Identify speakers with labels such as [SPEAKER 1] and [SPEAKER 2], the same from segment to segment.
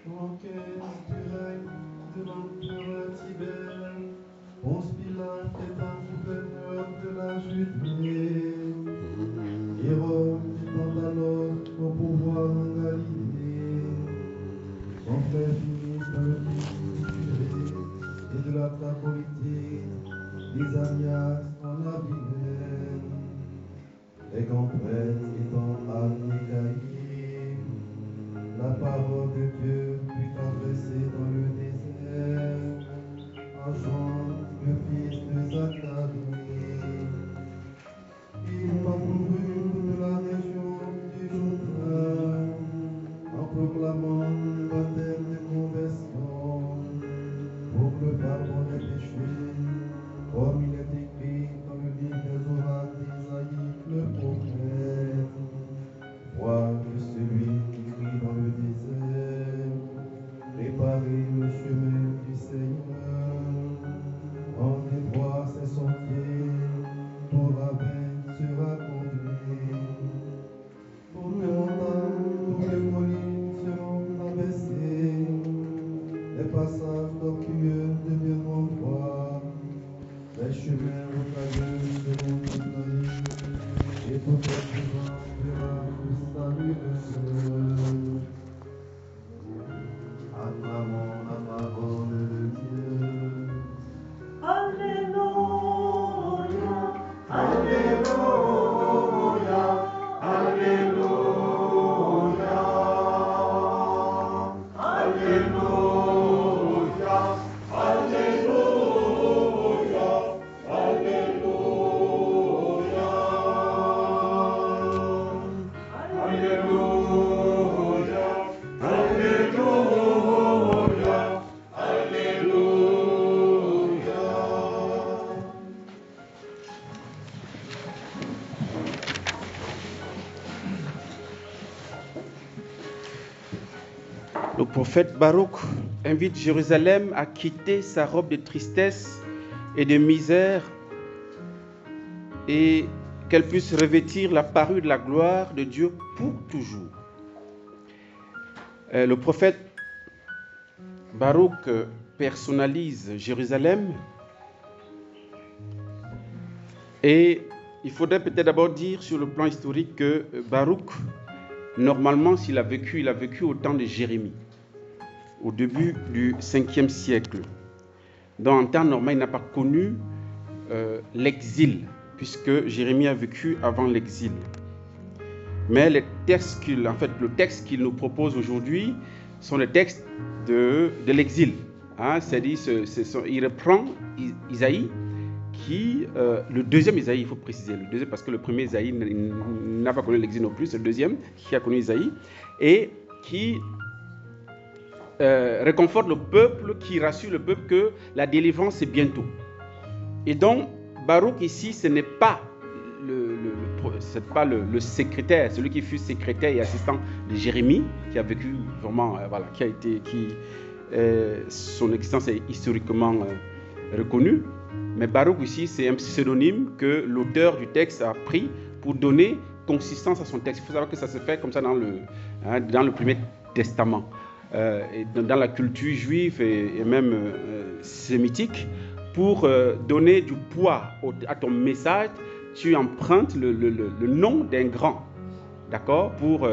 [SPEAKER 1] Conquête du règne de l'empereur Tibère, Ponce Pilate étant gouverneur de la Judée, Hérode étant alors au pouvoir en Galilée, son frère Philippe le fils d'Ituée et de la Trapolité, Lysanias en Abilène, les grands prêtres étant anégaïs, la parole de Dieu fut adressée dans le désert à Jean, le fils de Zacharie. Il parcourut toute la région du Jourdain en proclamant le baptême de conversion pour le pardon des péchés, comme il est écrit dans le livre des oracles d'Isaïe, le prophète. Voix de celui qui crie dans le désert, préparez le chemin du Seigneur, rendez droit ses sentiers, tout ravin sera conduit. Toutes les montagnes, toutes les collines seront abaissées, les passages tortueux deviendront droits, les chemins rocailleux seront nettoyés, et tout accident verra le salut de Dieu. Acclamons la parole de Dieu.
[SPEAKER 2] Alléluia, Alléluia, Alléluia, Alléluia, Alléluia, Alléluia, Alléluia, Alléluia, Alléluia.
[SPEAKER 3] Le prophète Baruch invite Jérusalem à quitter sa robe de tristesse et de misère et qu'elle puisse revêtir la parure de la gloire de Dieu pour toujours. Le prophète Baruch personnalise Jérusalem et il faudrait peut-être d'abord dire sur le plan historique que Baruch, normalement, s'il a vécu, il a vécu au temps de Jérémie, au début du 5e siècle. Dans un temps normal, il n'a pas connu l'exil, puisque Jérémie a vécu avant l'exil. Mais le texte qu'il nous propose aujourd'hui sont les textes de l'exil. Hein, c'est-à-dire, il reprend Isaïe, le deuxième Isaïe, il faut préciser, le deuxième, parce que le premier Isaïe n'a pas connu l'exil non plus, c'est le deuxième qui a connu Isaïe, et qui réconforte le peuple, qui rassure le peuple que la délivrance est bientôt. Et donc, Baruch ici, ce n'est pas le secrétaire, celui qui fut secrétaire et assistant de Jérémie, qui a vécu vraiment, son existence est historiquement reconnue. Mais Baruch ici, c'est un pseudonyme que l'auteur du texte a pris pour donner consistance à son texte. Il faut savoir que ça se fait comme ça dans le Premier Testament. Et dans la culture juive et même sémitique, pour donner du poids à ton message, tu empruntes le nom d'un grand, d'accord, pour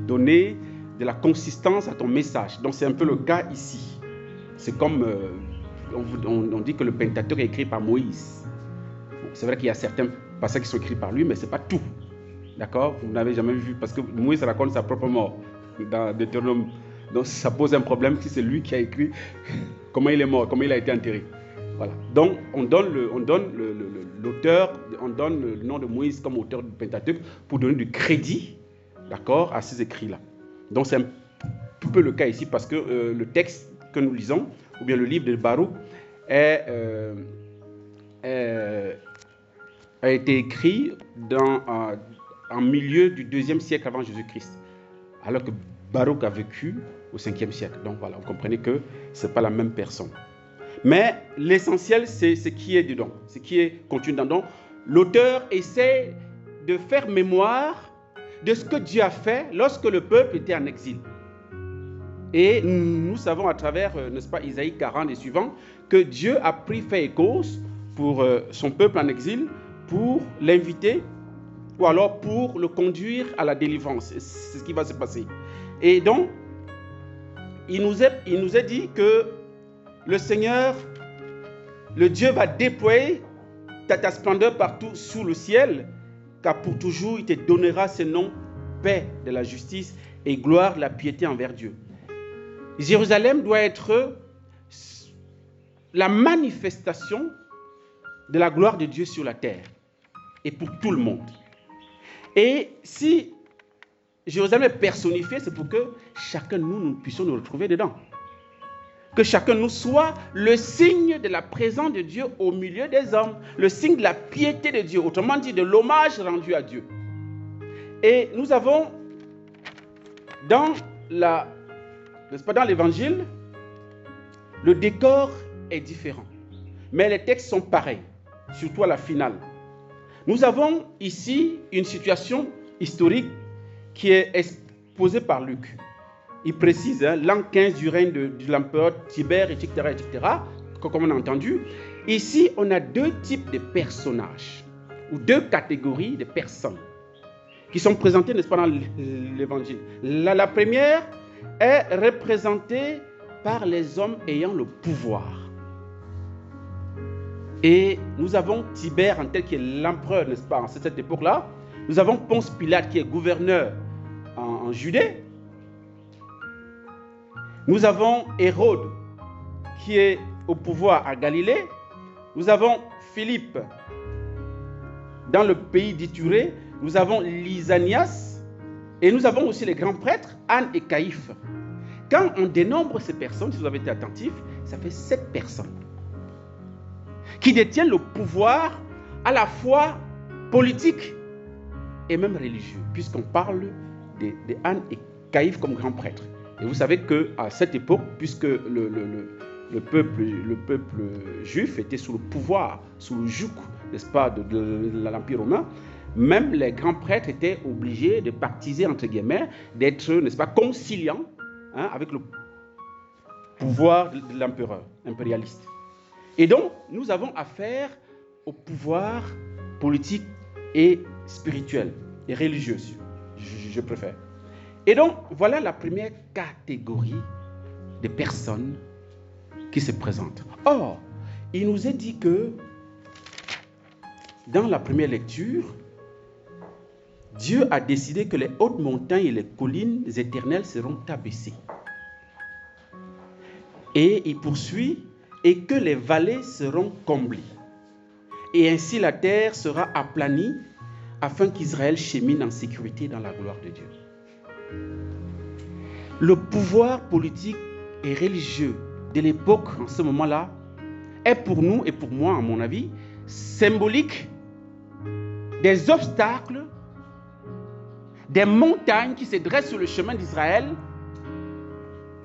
[SPEAKER 3] donner de la consistance à ton message. Donc c'est un peu le cas ici. C'est comme on dit que le Pentateuque est écrit par Moïse. C'est vrai qu'il y a certains passages qui sont écrits par lui, mais ce n'est pas tout. D'accord? Vous n'avez jamais vu, parce que Moïse raconte sa propre mort dans Deutéronome. Donc ça pose un problème si c'est lui qui a écrit comment il est mort, comment il a été enterré. Voilà. Donc on donne l'auteur, on donne le nom de Moïse comme auteur du Pentateuque pour donner du crédit, d'accord, à ces écrits-là. Donc c'est un peu le cas ici parce que le texte que nous lisons, ou bien le livre de Baruch, a été écrit en milieu du 2e siècle avant Jésus-Christ, alors que Baruch a vécu au 5e siècle. Donc voilà, vous comprenez que ce n'est pas la même personne. Mais l'essentiel, c'est ce qui est dedans, ce qui est contenu dedans. L'auteur essaie de faire mémoire de ce que Dieu a fait lorsque le peuple était en exil. Et nous savons à travers, n'est-ce pas, Isaïe 40 et suivants, que Dieu a pris fait et cause pour son peuple en exil, pour l'inviter, ou alors pour le conduire à la délivrance. C'est ce qui va se passer. Et donc, il nous est dit que le Seigneur, le Dieu va déployer ta splendeur partout sous le ciel, car pour toujours il te donnera ce nom, paix de la justice et gloire de la piété envers Dieu. Jérusalem doit être la manifestation de la gloire de Dieu sur la terre et pour tout le monde. Et si Jérusalem est personnifiée, c'est pour que chacun de nous puissions nous retrouver dedans. Que chacun de nous soit le signe de la présence de Dieu au milieu des hommes, le signe de la piété de Dieu, autrement dit de l'hommage rendu à Dieu. Et nous avons dans l'évangile, le décor est différent, mais les textes sont pareils, surtout à la finale. Nous avons ici une situation historique qui est exposée par Luc. Il précise, l'an 15 du règne de l'empereur Tibère, etc., comme on a entendu. Ici, on a deux types de personnages, ou deux catégories de personnes, qui sont présentées, n'est-ce pas, dans l'évangile. La première est représentée par les hommes ayant le pouvoir. Et nous avons Tibère en tête qui est l'empereur, n'est-ce pas, en cette époque-là. Nous avons Ponce Pilate qui est gouverneur en Judée. Nous avons Hérode qui est au pouvoir à Galilée. Nous avons Philippe dans le pays d'Ithurée. Nous avons Lysanias. Et nous avons aussi les grands prêtres, Anne et Caïphe. Quand on dénombre ces personnes, si vous avez été attentifs, ça fait 7 personnes qui détiennent le pouvoir à la fois politique et même religieux, puisqu'on parle de Anne et Caïphe comme grands prêtres. Et vous savez qu'à cette époque, puisque le peuple juif était sous le pouvoir, sous le joug, n'est-ce pas, de l'Empire romain, même les grands prêtres étaient obligés de baptiser, entre guillemets, d'être, n'est-ce pas, conciliants avec le pouvoir de l'empereur impérialiste. Et donc, nous avons affaire au pouvoir politique et spirituel et religieux, je préfère. Et donc, voilà la première catégorie de personnes qui se présentent. Or, il nous est dit que dans la première lecture, Dieu a décidé que les hautes montagnes et les collines éternelles seront abaissées. Et il poursuit, et que les vallées seront comblées. Et ainsi la terre sera aplanie, afin qu'Israël chemine en sécurité dans la gloire de Dieu. Le pouvoir politique et religieux de l'époque, en ce moment-là, est pour nous et pour moi, à mon avis, symbolique des obstacles, des montagnes qui se dressent sur le chemin d'Israël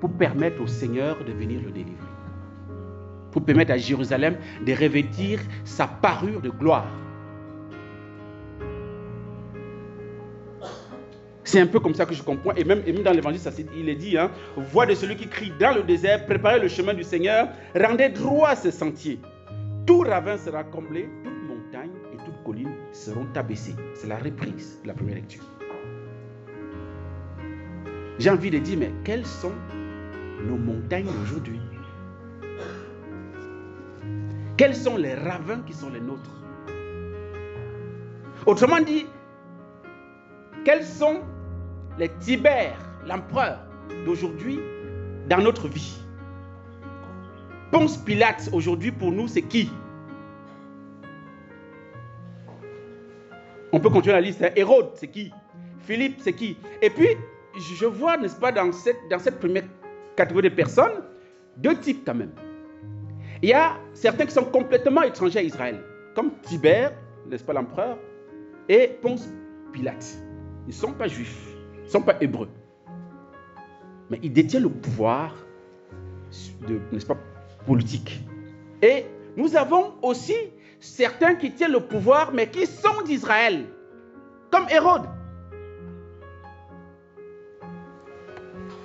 [SPEAKER 3] pour permettre au Seigneur de venir le délivrer. Pour permettre à Jérusalem de revêtir sa parure de gloire. C'est un peu comme ça que je comprends. Et même dans l'évangile, il est dit, voix de celui qui crie dans le désert, préparez le chemin du Seigneur, rendez droit ce sentier. Tout ravin sera comblé, toute montagne et toute colline seront abaissées. C'est la reprise de la première lecture. J'ai envie de dire, mais quelles sont nos montagnes aujourd'hui? Quels sont les ravins qui sont les nôtres? Autrement dit, quels sont les Tibères, l'empereur d'aujourd'hui dans notre vie? Ponce Pilate aujourd'hui pour nous, c'est qui? On peut continuer la liste. Hérode, c'est qui? Philippe, c'est qui? Et puis, je vois, n'est-ce pas, dans cette première catégorie de personnes, deux types quand même. Il y a certains qui sont complètement étrangers à Israël, comme Tibère, n'est-ce pas, l'empereur, et Ponce Pilate. Ils ne sont pas juifs, ils ne sont pas hébreux. Mais ils détiennent le pouvoir, n'est-ce pas, politique. Et nous avons aussi certains qui tiennent le pouvoir, mais qui sont d'Israël, comme Hérode,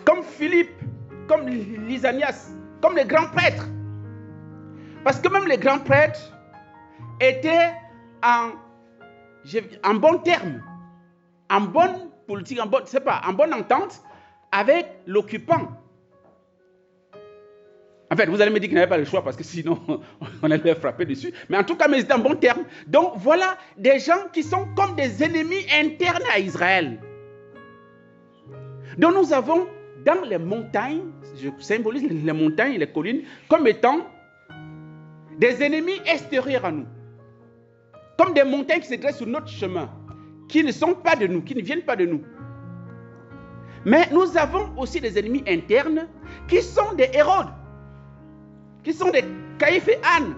[SPEAKER 3] comme Philippe, comme Lysanias, comme les grands prêtres. Parce que même les grands prêtres étaient en bon terme, en bonne politique, en bonne entente avec l'occupant. En fait, vous allez me dire qu'il n'avait pas le choix parce que sinon, on allait frapper dessus. Mais en tout cas, mais c'est en bon terme. Donc, voilà des gens qui sont comme des ennemis internes à Israël. Donc, nous avons dans les montagnes, je symbolise les montagnes et les collines comme étant des ennemis extérieurs à nous. Comme des montagnes qui se dressent sur notre chemin, qui ne sont pas de nous, qui ne viennent pas de nous. Mais nous avons aussi des ennemis internes qui sont des Hérodes, qui sont des Caïphes et Anne,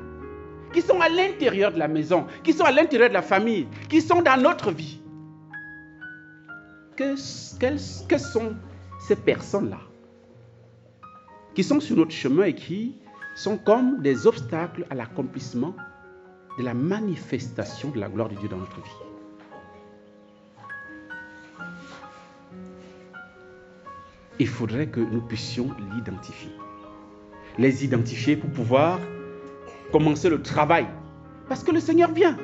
[SPEAKER 3] qui sont à l'intérieur de la maison, qui sont à l'intérieur de la famille, qui sont dans notre vie. Quelles sont ces personnes-là qui sont sur notre chemin et qui sont comme des obstacles à l'accomplissement de la manifestation de la gloire de Dieu dans notre vie? Il faudrait que nous puissions l'identifier. Les identifier pour pouvoir commencer le travail. Parce que le Seigneur vient.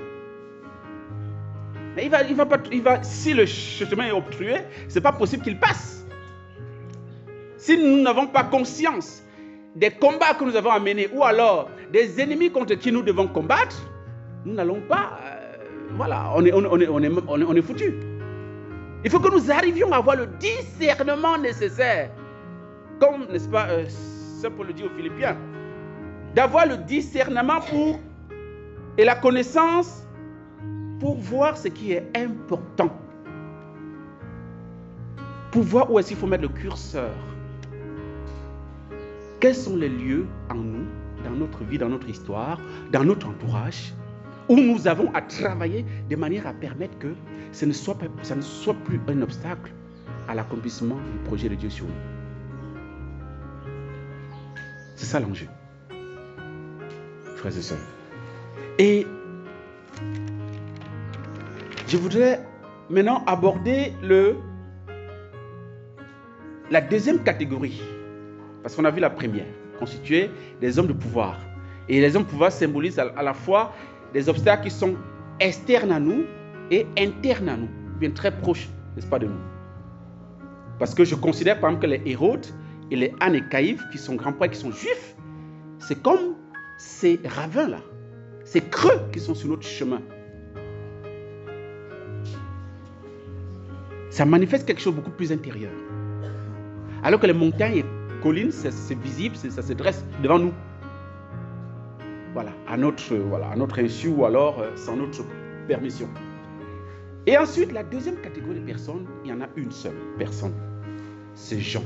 [SPEAKER 3] Mais si le chemin est obstrué, ce n'est pas possible qu'il passe. Si nous n'avons pas conscience des combats que nous avons à mener, ou alors des ennemis contre qui nous devons combattre, nous n'allons pas... voilà, on est foutus. Il faut que nous arrivions à avoir le discernement nécessaire. Comme, n'est-ce pas, Saint Paul le dit aux Philippiens, d'avoir le discernement et la connaissance pour voir ce qui est important. Pour voir où est-ce qu'il faut mettre le curseur. Quels sont les lieux en nous, dans notre vie, dans notre histoire, dans notre entourage, où nous avons à travailler de manière à permettre que ça ne soit plus un obstacle à l'accomplissement du projet de Dieu sur nous. C'est ça l'enjeu, frères et sœurs. Et je voudrais maintenant aborder la deuxième catégorie, parce qu'on a vu la première, constituée des hommes de pouvoir. Et les hommes de pouvoir symbolisent à la fois des obstacles qui sont externes à nous et internes à nous, bien très proches, n'est-ce pas, de nous. Parce que je considère par exemple que les Hérodes et les Anne et Caïphes, qui sont grands prêtres, qui sont juifs, c'est comme ces ravins-là, ces creux qui sont sur notre chemin. Ça manifeste quelque chose de beaucoup plus intérieur. Alors que les montagnes et collines, c'est visible, ça se dresse devant nous. Voilà, à notre insu ou alors sans notre permission. Et ensuite, la deuxième catégorie de personnes, il y en a une seule personne. C'est Jean.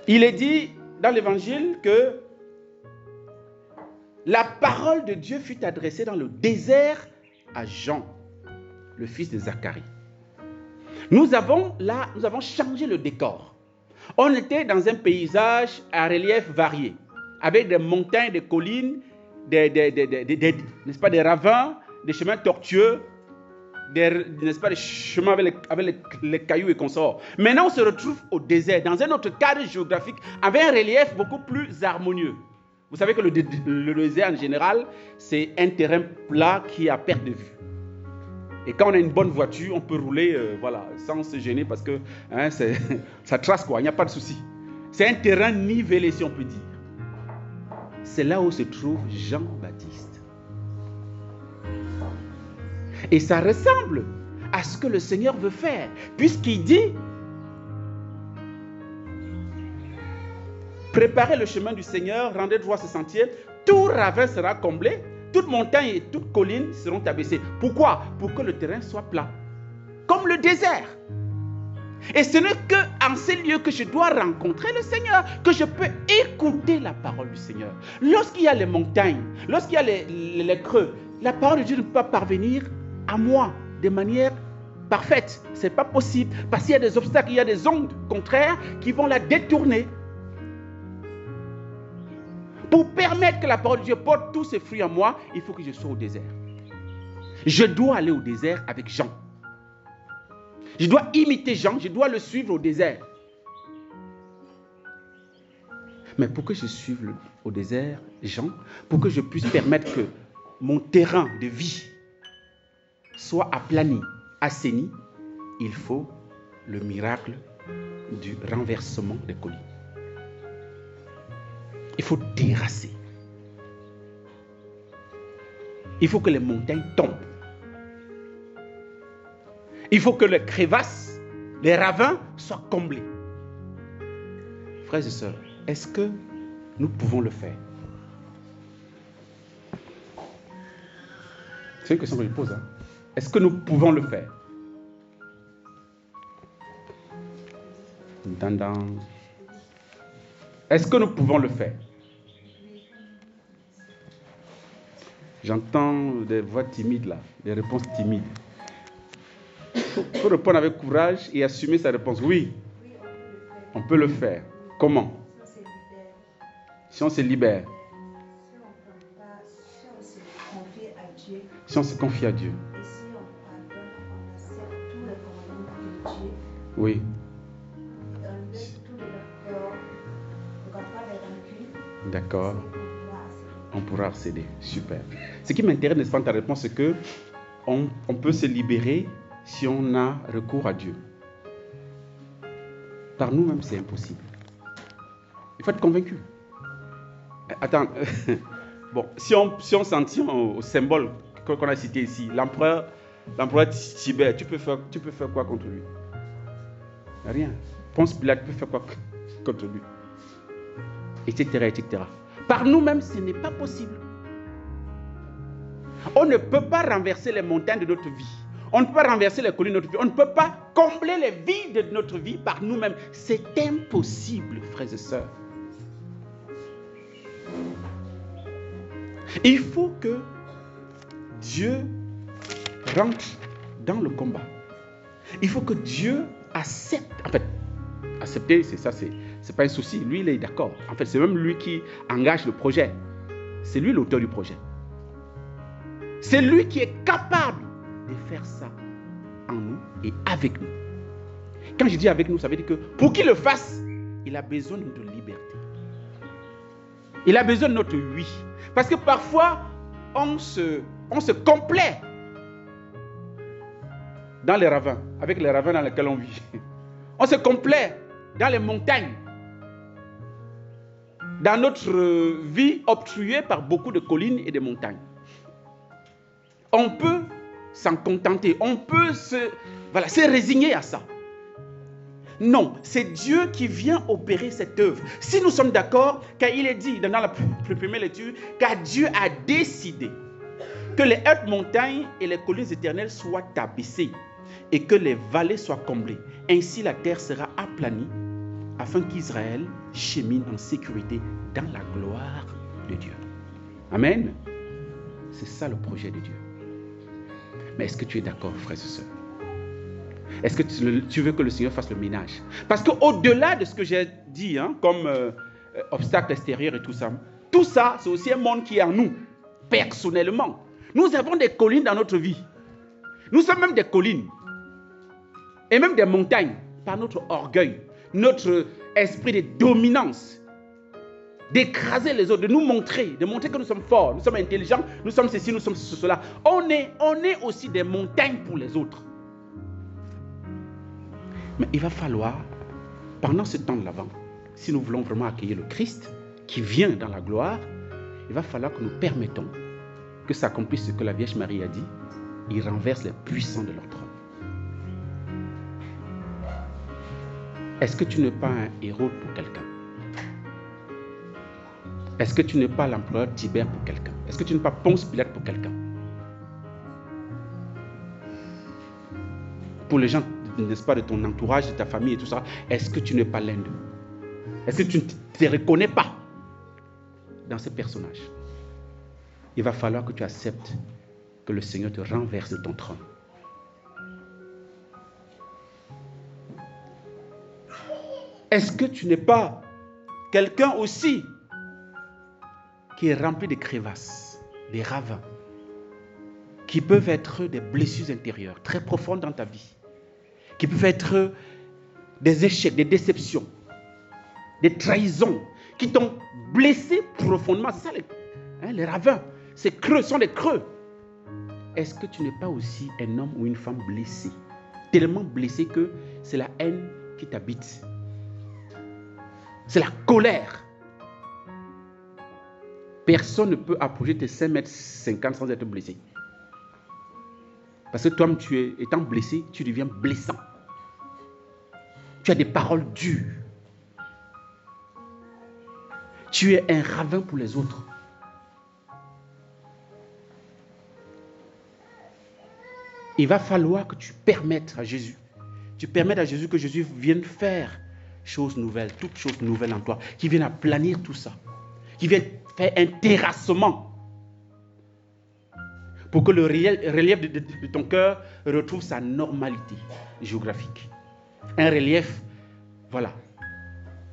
[SPEAKER 3] Il est dit dans l'évangile que la parole de Dieu fut adressée dans le désert à Jean, le fils de Zacharie. Nous avons changé le décor. On était dans un paysage à relief varié, avec des montagnes, des collines, n'est-ce pas, des ravins, des chemins tortueux, n'est-ce pas, des chemins avec les cailloux et consorts. Maintenant, on se retrouve au désert, dans un autre cadre géographique, avec un relief beaucoup plus harmonieux. Vous savez que le désert, en général, c'est un terrain plat qui est à perte de vue. Et quand on a une bonne voiture, on peut rouler sans se gêner parce que ça trace quoi, il n'y a pas de souci. C'est un terrain nivelé, si on peut dire. C'est là où se trouve Jean-Baptiste. Et ça ressemble à ce que le Seigneur veut faire, puisqu'il dit: préparez le chemin du Seigneur, rendez droit ce sentier, tout ravin sera comblé, toute montagne et toute colline seront abaissées. Pourquoi? Pour que le terrain soit plat, comme le désert. Et ce n'est qu'en ces lieux que je dois rencontrer le Seigneur, que je peux écouter la parole du Seigneur. Lorsqu'il y a les montagnes, lorsqu'il y a les creux, la parole de Dieu ne peut pas parvenir à moi de manière parfaite. Ce n'est pas possible, parce qu'il y a des obstacles, il y a des ondes contraires qui vont la détourner. Pour permettre que la parole de Dieu porte tous ses fruits en moi, il faut que je sois au désert. Je dois aller au désert avec Jean. Je dois imiter Jean, je dois le suivre au désert. Mais pour que je suive au désert, Jean, pour que je puisse permettre que mon terrain de vie soit aplani, assaini, il faut le miracle du renversement des collines. Il faut terrasser. Il faut que les montagnes tombent. Il faut que les crevasses, les ravins soient comblés. Frères et sœurs, est-ce que nous pouvons le faire? C'est une question que je pose. Hein? Est-ce que nous pouvons le faire? Est-ce que nous pouvons le faire? J'entends des voix timides là, des réponses timides. Il faut répondre avec courage et assumer sa réponse. Oui, on peut le faire. Comment? Si on se libère. Si on se confie à Dieu. Oui. D'accord. On pourra accéder. Super. Ce qui m'intéresse, n'est-ce pas, ta réponse, c'est que on peut se libérer si on a recours à Dieu. Par nous-mêmes, c'est impossible. Il faut être convaincu. Attends. Bon, si on s'en tient au symbole qu'on a cité ici, l'empereur Tibère, tu peux faire quoi contre lui? Rien. Ponce Pilate peut faire quoi contre lui? Etc., etc. Par nous-mêmes, ce n'est pas possible. On ne peut pas renverser les montagnes de notre vie. On ne peut pas renverser les collines de notre vie. On ne peut pas combler les vides de notre vie par nous-mêmes. C'est impossible, frères et sœurs. Il faut que Dieu rentre dans le combat. Il faut que Dieu accepte. En fait, accepter, c'est ça, c'est pas un souci. Lui, il est d'accord. En fait, c'est même lui qui engage le projet. C'est lui l'auteur du projet. C'est lui qui est capable de faire ça en nous et avec nous. Quand je dis avec nous, ça veut dire que pour qu'il le fasse, il a besoin de notre liberté. Il a besoin de notre oui. Parce que parfois, on se complaît dans les ravins, avec les ravins dans lesquels on vit. On se complaît dans les montagnes, dans notre vie obstruée par beaucoup de collines et de montagnes. On peut s'en contenter, on peut se résigner à ça. Non, c'est Dieu qui vient opérer cette œuvre. Si nous sommes d'accord, car il est dit dans la première lecture, car Dieu a décidé que les hautes montagnes et les collines éternelles soient abaissées et que les vallées soient comblées. Ainsi la terre sera aplanie afin qu'Israël chemine en sécurité dans la gloire de Dieu. Amen. C'est ça le projet de Dieu. Mais est-ce que tu es d'accord, frères et sœurs? Est-ce que tu veux que le Seigneur fasse le ménage? Parce qu'au-delà de ce que j'ai dit, comme obstacle extérieur et tout ça, c'est aussi un monde qui est en nous, personnellement. Nous avons des collines dans notre vie. Nous sommes même des collines. Et même des montagnes, par notre orgueil, notre esprit de dominance, d'écraser les autres, de montrer que nous sommes forts, nous sommes intelligents, nous sommes ceci, nous sommes cela. On est aussi des montagnes pour les autres. Mais il va falloir, pendant ce temps de l'Avent, si nous voulons vraiment accueillir le Christ qui vient dans la gloire, il va falloir que nous permettons que s'accomplisse ce que la Vierge Marie a dit. Il renverse les puissants de leur trône. Est-ce que tu n'es pas un héros pour quelqu'un? Est-ce que tu n'es pas l'empereur Tibère pour quelqu'un? Est-ce que tu n'es pas Ponce Pilate pour quelqu'un? Pour les gens, n'est-ce pas, de ton entourage, de ta famille et tout ça, est-ce que tu n'es pas l'un d'eux? Est-ce que tu ne te reconnais pas dans ces personnages? Il va falloir que tu acceptes que le Seigneur te renverse de ton trône. Est-ce que tu n'es pas quelqu'un aussi qui est rempli de crevasses, des ravins, qui peuvent être des blessures intérieures très profondes dans ta vie, qui peuvent être des échecs, des déceptions, des trahisons, qui t'ont blessé profondément. C'est ça les ravins. Ces creux sont des creux. Est-ce que tu n'es pas aussi un homme ou une femme blessé? Tellement blessé que c'est la haine qui t'habite. C'est la colère. Personne ne peut approcher tes 5,50 m sans être blessé. Parce que toi, étant blessé, tu deviens blessant. Tu as des paroles dures. Tu es un ravin pour les autres. Il va falloir que tu permettes à Jésus. Tu permettes à Jésus que Jésus vienne faire choses nouvelles, toutes choses nouvelles en toi, qui viennent aplanir tout ça, qui viennent faire un terrassement pour que le relief de ton cœur retrouve sa normalité géographique. Un relief, voilà,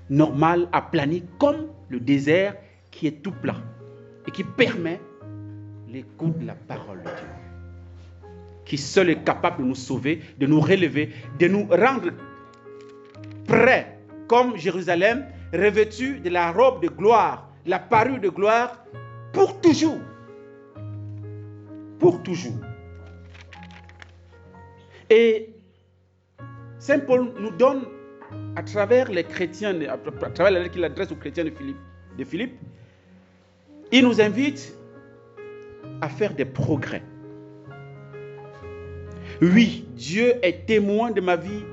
[SPEAKER 3] normal, aplani, comme le désert qui est tout plat et qui permet l'écoute de la parole de Dieu, qui seul est capable de nous sauver, de nous relever, de nous rendre prêts, comme Jérusalem, revêtus de la robe de gloire, la parure de gloire, pour toujours. Pour toujours. Et Saint Paul nous donne, à travers les chrétiens, à travers la lettre qu'il adresse aux chrétiens de Philippe, il nous invite à faire des progrès. Oui, Dieu est témoin de ma vie,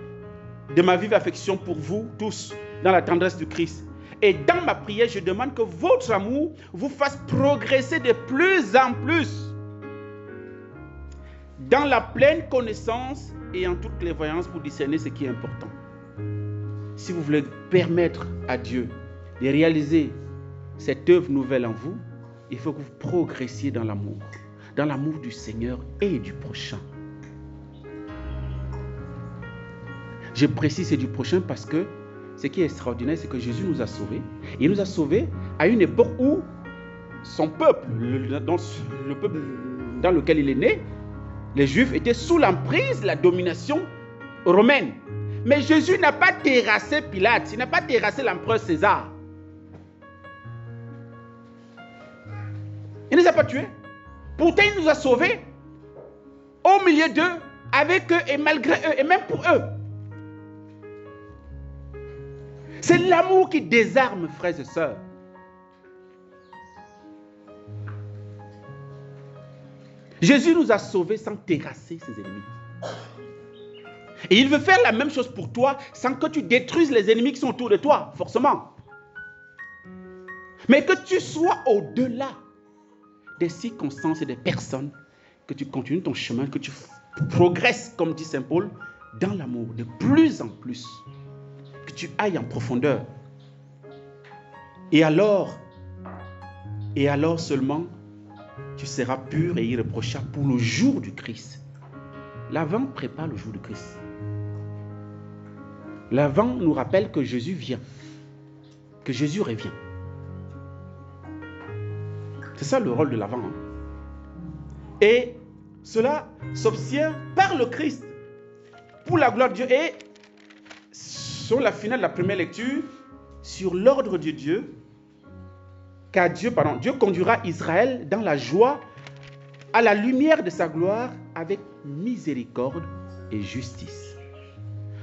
[SPEAKER 3] de ma vive affection pour vous tous, dans la tendresse du Christ. Et dans ma prière, je demande que votre amour vous fasse progresser de plus en plus dans la pleine connaissance et en toute clairvoyance pour discerner ce qui est important. Si vous voulez permettre à Dieu de réaliser cette œuvre nouvelle en vous, il faut que vous progressiez dans l'amour du Seigneur et du prochain. Je précise c'est du prochain parce que ce qui est extraordinaire, c'est que Jésus nous a sauvés. Il nous a sauvés à une époque où son peuple, le peuple dans lequel il est né, les Juifs étaient sous l'emprise de la domination romaine. Mais Jésus n'a pas terrassé Pilate, il n'a pas terrassé l'empereur César. Il ne les a pas tués. Pourtant, il nous a sauvés au milieu d'eux, avec eux et malgré eux, et même pour eux. C'est l'amour qui désarme, frères et sœurs. Jésus nous a sauvés sans terrasser ses ennemis. Et il veut faire la même chose pour toi sans que tu détruises les ennemis qui sont autour de toi, forcément. Mais que tu sois au-delà des circonstances et des personnes, que tu continues ton chemin, que tu progresses, comme dit Saint Paul, dans l'amour, de plus en plus. Que tu ailles en profondeur. Et alors seulement, tu seras pur et irréprochable pour le jour du Christ. L'avant prépare le jour du Christ. L'avant nous rappelle que Jésus vient, que Jésus revient. C'est ça le rôle de l'avant. Hein? Et cela s'obtient par le Christ, pour la gloire de Dieu. Et sur la finale de la première lecture, sur l'ordre de Dieu, car Dieu conduira Israël dans la joie, à la lumière de sa gloire, avec miséricorde et justice.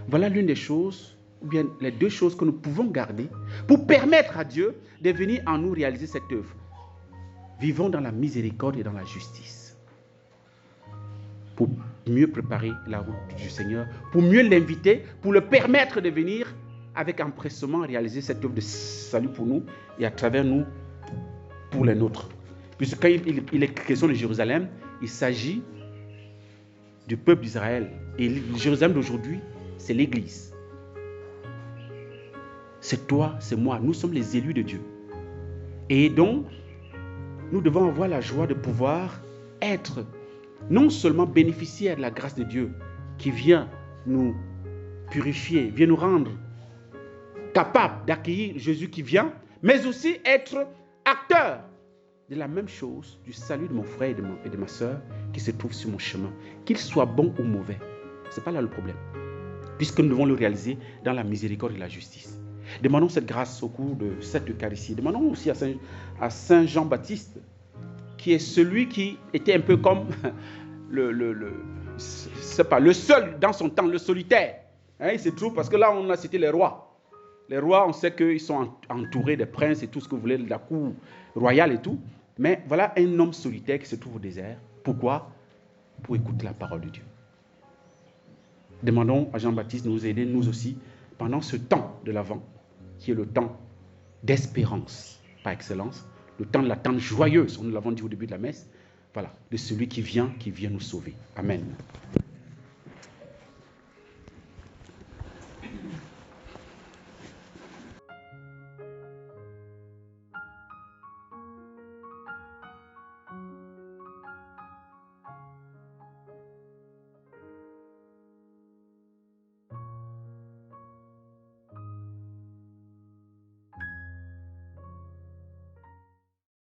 [SPEAKER 3] Voilà l'une des choses, ou bien les deux choses que nous pouvons garder pour permettre à Dieu de venir en nous réaliser cette œuvre. Vivons dans la miséricorde et dans la justice. Pour mieux préparer la route du Seigneur, pour mieux l'inviter, pour le permettre de venir avec empressement réaliser cette œuvre de salut pour nous et à travers nous pour les nôtres. Puisque quand il est question de Jérusalem, il s'agit du peuple d'Israël. Et Jérusalem d'aujourd'hui, c'est l'Église. C'est toi, c'est moi. Nous sommes les élus de Dieu. Et donc, nous devons avoir la joie de pouvoir être non seulement bénéficiaires de la grâce de Dieu qui vient nous purifier, vient nous rendre capables d'accueillir Jésus qui vient, mais aussi être acteurs de la même chose, du salut de mon frère et de ma soeur qui se trouve sur mon chemin. Qu'il soit bon ou mauvais, ce n'est pas là le problème. Puisque nous devons le réaliser dans la miséricorde et la justice. Demandons cette grâce au cours de cette Eucharistie. Demandons aussi à Saint Jean-Baptiste, qui est celui qui était un peu comme le seul dans son temps, le solitaire. Hein, il se trouve, parce que là, on a cité les rois. Les rois, on sait qu'ils sont entourés des princes et tout ce que vous voulez, de la cour royale et tout. Mais voilà un homme solitaire qui se trouve au désert. Pourquoi? Pour écouter la parole de Dieu. Demandons à Jean-Baptiste de nous aider, nous aussi, pendant ce temps de l'Avent, qui est le temps d'espérance par excellence, le temps de l'attente joyeuse, nous l'avons dit au début de la messe, voilà, de celui qui vient nous sauver. Amen.